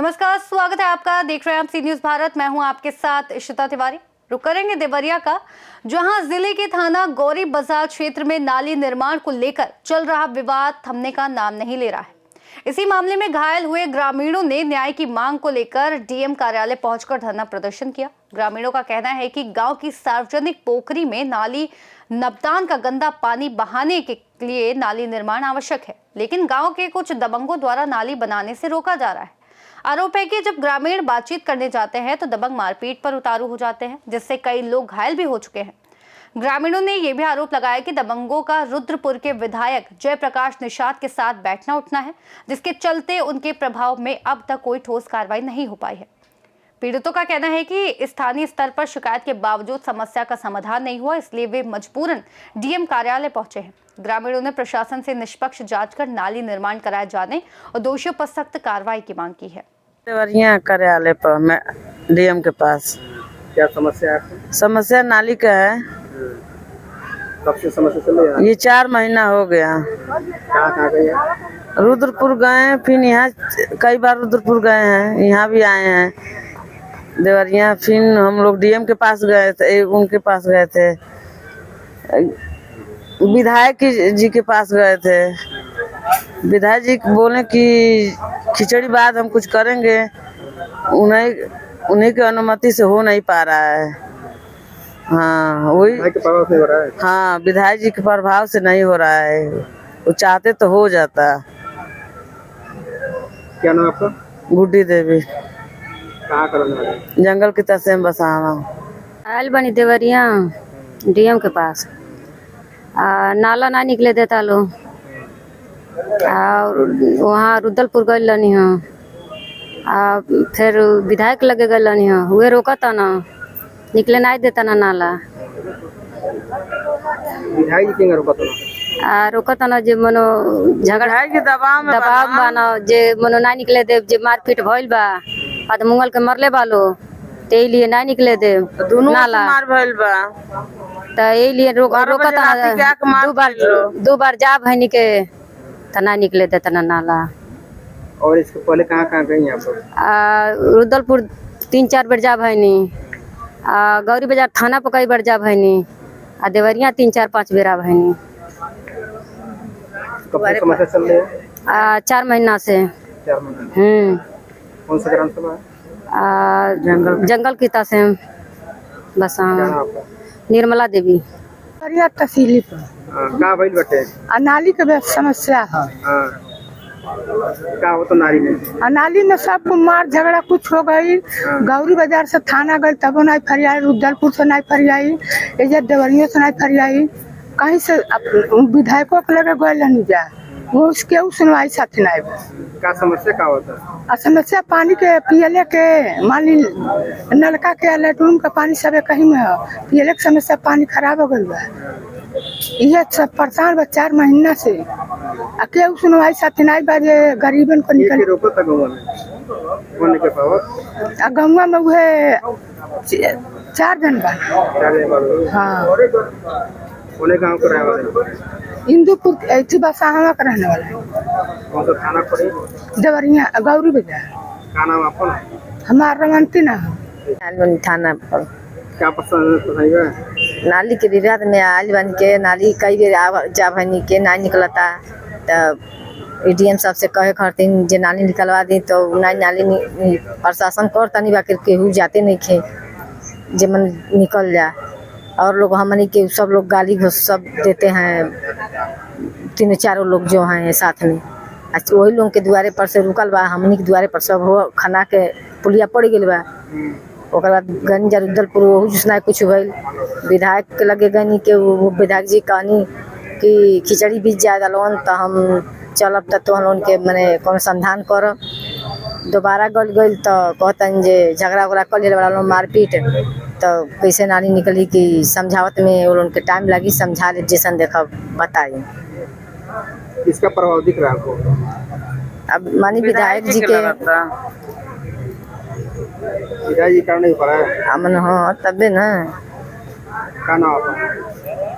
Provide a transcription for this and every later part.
नमस्कार, स्वागत है आपका। देख रहे हैं आप सी न्यूज भारत। मैं हूं आपके साथ इशिता तिवारी। रुक करेंगे देवरिया का, जहां जिले के थाना गौरी बाजार क्षेत्र में नाली निर्माण को लेकर चल रहा विवाद थमने का नाम नहीं ले रहा है। इसी मामले में घायल हुए ग्रामीणों ने न्याय की मांग को लेकर डीएम कार्यालय पहुंचकर धरना प्रदर्शन किया। ग्रामीणों का कहना है कि गांव की सार्वजनिक पोखरी में नाली नबदान का गंदा पानी बहाने के लिए नाली निर्माण आवश्यक है, लेकिन गांव के कुछ दबंगों द्वारा नाली बनाने से रोका जा रहा है। आरोप है कि जब ग्रामीण बातचीत करने जाते हैं तो दबंग मारपीट पर उतारू हो जाते हैं, जिससे कई लोग घायल भी हो चुके हैं। ग्रामीणों ने यह भी आरोप लगाया कि दबंगों का रुद्रपुर के विधायक जयप्रकाश निषाद के साथ बैठना उठना है, जिसके चलते उनके प्रभाव में अब तक कोई ठोस कार्रवाई नहीं हो पाई है। पीड़ितों का कहना है कि स्थानीय स्तर पर शिकायत के बावजूद समस्या का समाधान नहीं हुआ, इसलिए वे मजबूरन डीएम कार्यालय पहुंचे हैं। ग्रामीणों ने प्रशासन से निष्पक्ष जांच कर नाली निर्माण कराए जाने और दोषियों पर सख्त कार्रवाई की मांग की है। देवरिया कार्यालय पर मैं डीएम के पास। क्या समस्या है? समस्या नाली का है। कब से समस्या चल रही है? ये 4 महीना हो गया। कहाँ गए हैं? रुद्रपुर गए, फिर यहाँ कई बार रुद्रपुर गए हैं, यहाँ भी आए हैं देवरिया। फिर हम लोग डीएम के पास गए थे, उनके पास गए थे, विधायक जी के पास गए थे। विधायक जी बोले कि खिचड़ी बाद हम कुछ करेंगे, उन्हीं की अनुमति से हो नहीं पा रहा है। हाँ वही, हाँ विधायक जी के प्रभाव से नहीं हो रहा है। वो चाहते तो हो जाता। क्या नाम आपका? गुड्डी देवी। कहाँ करना? जंगल की तहसील बसावा। आयल बनी देवरिया डीएम के पास। नाला ना निकले देता लो, और वहाँ रुद्रपुर गई लनी हाँ, फिर विधायक लगे गई लनी हाँ, हुए रोका था ना, निकले नहीं देता ना नाला। विधायक जी क्यों रोका था? रोका था ना, जे मनो झगड़ा के दबाव बानो, जे मनो ना निकले दे, जे मारपीट भइल बा, बाद मुंगल के मरले बालो, ते लिए नहीं निकले दे नाला मार भइल बा। तो ये रोका था। दो बार जा भैनी के तना निकले थे तना नाला। और इसके पहले कहाँ गई आप? रुद्रपुर 3-4 बार जा भैनी, गौरी बाजार थाना पर कई बार जा भैनी, देवरिया 3-4-5 बेरा भैनी। कब से समस्या चल रही है? 4 महीना से। 4 महीना। कौन सा ग्राम सभा? जंगल की तहसील बस। निर्मला देवी। तहसीली पर का भइल बटे? नाली के समस्या है। का हो तो नाली में? नाली में सब मार झगड़ा कुछ हो गई। गौरी बाजार से थाना गई तबो नहीं फरियाई, रुद्रपुर से नहीं फरियाई, इधर देवरिया से नहीं फरियाई, कहीं से विधायकों के लगे गए नहीं जा, वो उसके सुनवाई साथी नहीं। का समस्या का होता? समस्या पानी के पियले के, मान ली नलका के लेटरूम का पानी सब कहीं में है, पियले के समस्या पानी खराब हो गई बा। ये सब परेशान बा 4 महीना से। के सुनवाई साथी नहीं बाजे, गरीबन को निकल रोको तक गंगा में वह 4 जन बा। हाँ गाँव को रहने वाले इंदुपुर ऐसी बसावा का रहने वाला है। कौन सा थाना पड़ी? देवरिया गौरी बाजार। का नाम आपका? हमारा रमंती ना थाना पर क्या पसंद है? नाली के विवाद में आयल बन के नाली कई बेर जा भनी के ना निकलता, तो डीएम साहब से कहे खरतीन जे नाली निकलवा दी, तो नाली प्रशासन कर तनी बाकी केहू जाते नहीं खे जे मन निकल जा। और लोग हमनी के सब लोग गाली घोष सब देते हैं, 3-4 लोग जो हैं साथ में। अच्छा वही लोग के द्वारे पर से रुकल बा, हमनी के द्वारे पर सब हो खाना के पुलिया पड़ गई बा। ओकर बाद गंजा रुद्रपुर वही जिसना कुछ भइल, विधायक के लगे गनी के वो विधायक जी कहनी कि खिचड़ी बीत जाए लोन, तो हम चलब तो लोन के मने कौन संधान कर। दोबारा गल गई तो कहतन जे झगड़ा उगड़ा कर ले वाला मारपीट, तो कैसे नाली निकली कि समझावत में उनके टाइम लगी, समझा ले जैसन देखा बताई। इसका प्रभाव दिख रहा है? अब मानी विधायक जी के विधायक जी कारण नहीं पड़ा है। अमन हाँ तबे ना। का नाम आपका?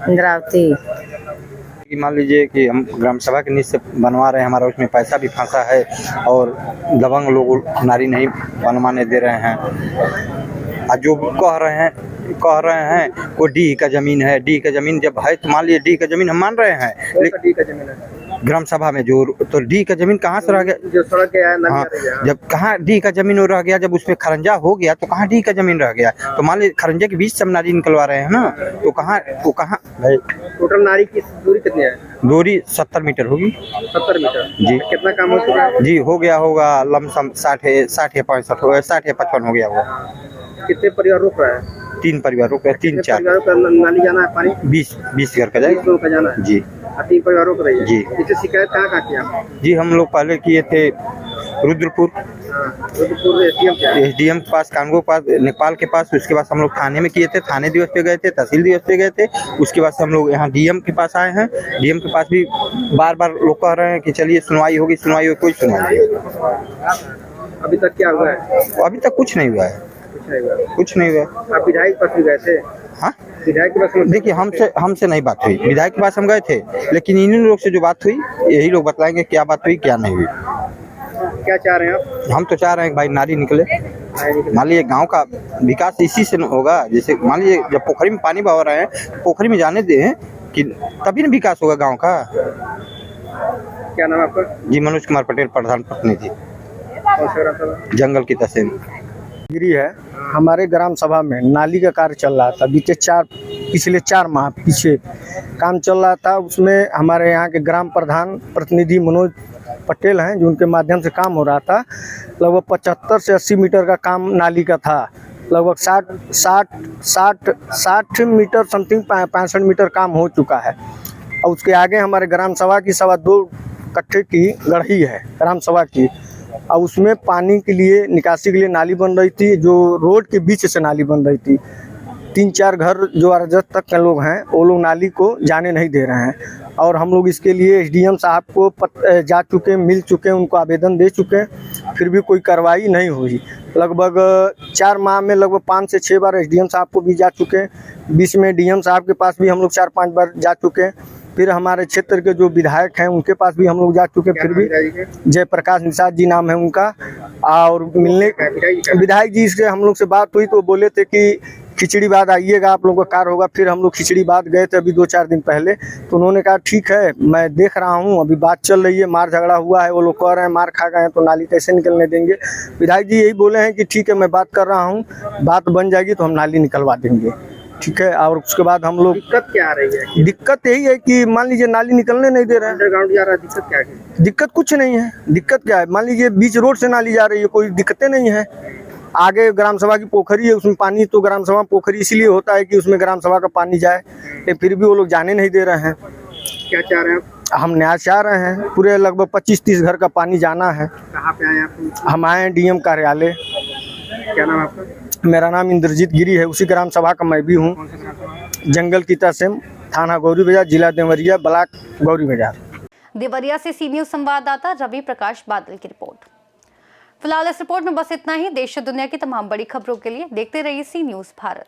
इंद्रावती। कि मान लीजिए कि हम ग्राम सभा के नीचे से बनवा रहे हैं, हमारा उसमें पैसा भी फंसा है और दबंग लोग नाली नहीं बनवाने दे रहे हैं। और जो कह रहे हैं वो डी का जमीन है। डी का जमीन जब है तो मान लीजिए डी का जमीन हम मान रहे हैं, डी का जमीन है ग्राम सभा में जो तो डी का जमीन कहाँ से रह गया? जो सड़क के आया हाँ, जब कहाँ डी का जमीन रह गया, जब उसमें खरंजा हो गया तो कहाँ डी का जमीन रह गया? तो मान लीजिए खरंजे के बीच से हम नाली निकलवा रहे हैं ना, तो कहाँ भाई टोटल नाली की दूरी कितनी है? दूरी 70 मीटर होगी। 70 मीटर जी। कितना काम हो चुका है? जी हो गया होगा लमसम 60 या 55 हो गया होगा। कितने परिवार रुक रहा है? 3 परिवार रुक रहे, 3-4 परिवारों का नाली जाना है पानी? 20 घर का 20 जाएगा लोगों का जाना है जी। 3 परिवार रुक रही है जी। इससे शिकायत कहाँ किया? जी हम लोग पहले किए थे रुद्रपुर रुद्रपुर एसडीएम क्या है? एसडीएम के पास, कानगो के पास, नेपाल के पास। उसके बाद हम लोग थाने में किए थे, थाने दिवस पे गए थे, तहसील दिवस पे गए थे। उसके बाद हम लोग यहाँ डीएम के पास आए हैं। डीएम के पास भी बार लोग कह रहे हैं कि चलिए सुनवाई होगी, कोई सुनवाई नहीं। अभी तक क्या हुआ है? अभी तक कुछ नहीं हुआ है, कुछ नहीं हुआ। आप विधायक के पास भी गए थे? हाँ विधायक के पास देखिए हमसे नहीं बात हुई। विधायक के पास हम गए थे, लेकिन इन्हीं लोग से जो बात हुई यही लोग बताएंगे क्या बात हुई क्या नहीं हुई। क्या चाह रहे हैं आप? हम तो चाह रहे हैं कि भाई नाली निकले। मान लीजिए गांव का विकास इसी से होगा। जैसे मान लीजिए जब पोखरी में पानी बह रहे हैं, पोखरी में जाने दें कि तभी ना विकास होगा गांव का। क्या नाम है आपका? जी मनोज कुमार पटेल, प्रधान प्रतिनिधि, कौन सा ग्राम सभा? जंगल की तहसील गिरी है। हमारे ग्राम सभा में नाली का कार्य चल रहा था पिछले 4 माह पीछे काम चल रहा था। उसमें हमारे यहाँ के ग्राम प्रधान प्रतिनिधि मनोज पटेल हैं, जो उनके माध्यम से काम हो रहा था। लगभग 75 से 80 मीटर का काम नाली का था। लगभग 60 मीटर समथिंग 65 मीटर काम हो चुका है। और उसके आगे हमारे ग्राम सभा की 2.25 कट्ठे की गढ़ी है ग्राम सभा की, और उसमें पानी के लिए निकासी के लिए नाली बन रही थी, जो रोड के बीच से नाली बन रही थी। 3-4 घर जो अरजत तक के लोग हैं वो लोग नाली को जाने नहीं दे रहे हैं। और हम लोग इसके लिए एसडीएम साहब को जा चुके, मिल चुके, उनको आवेदन दे चुके, फिर भी कोई कार्रवाई नहीं हुई। लगभग 4 माह में लगभग 5 से 6 बार एसडीएम साहब को भी जा चुके। बीच में डीएम साहब के पास भी हम लोग 4-5 बार जा चुके। फिर हमारे क्षेत्र के जो विधायक हैं उनके पास भी हम लोग जा चुके, फिर भी जयप्रकाश निषाद जी नाम है उनका। और मिलने विधायक जी से हम लोग से बात हुई तो बोले थे कि खिचड़ीबाद आइएगा, आप लोगों का कार्य होगा। फिर हम लोग खिचड़ीबाद गए थे अभी 2-4 दिन पहले, तो उन्होंने कहा ठीक है मैं देख रहा हूँ, अभी बात चल रही है, मार झगड़ा हुआ है, वो लोग कह रहे हैं मार खा गए हैं तो नाली कैसे निकलने देंगे। विधायक जी यही बोले हैं कि ठीक है मैं बात कर रहा हूँ, बात बन जाएगी तो हम नाली निकलवा देंगे, ठीक है। और उसके बाद हम लोग, दिक्कत क्या आ रही है? दिक्कत यही है कि मान लीजिए नाली निकलने नहीं दे रहे हैं। अंडरग्राउंड जा रहा है, दिक्कत क्या है? दिक्कत कुछ नहीं है। दिक्कत क्या है, मान लीजिए बीच रोड से नाली जा रही है, कोई दिक्कतें नहीं है। आगे ग्राम सभा की पोखरी है, उसमें पानी, तो ग्राम सभा पोखरी इसीलिए होता है कि उसमें ग्राम सभा का पानी जाए, लेकिन फिर भी वो लोग जाने नहीं दे रहे हैं। क्या चाह रहे हैं आप? हम न्याय चाह रहे हैं। पूरे लगभग 25-30 घर का पानी जाना है। कहाँ पे आए आप? हम आए हैं डीएम कार्यालय। क्या नाम है आपका? मेरा नाम इंद्रजीत गिरी है, उसी ग्राम सभा का मैं भी हूँ। जंगल की तहसील, थाना गौरी बाजार, जिला देवरिया, ब्लॉक गौरी बाजार। देवरिया से सी न्यूज संवाददाता रवि प्रकाश बादल की रिपोर्ट। फिलहाल इस रिपोर्ट में बस इतना ही। देश और दुनिया की तमाम बड़ी खबरों के लिए देखते रहिए सी न्यूज भारत।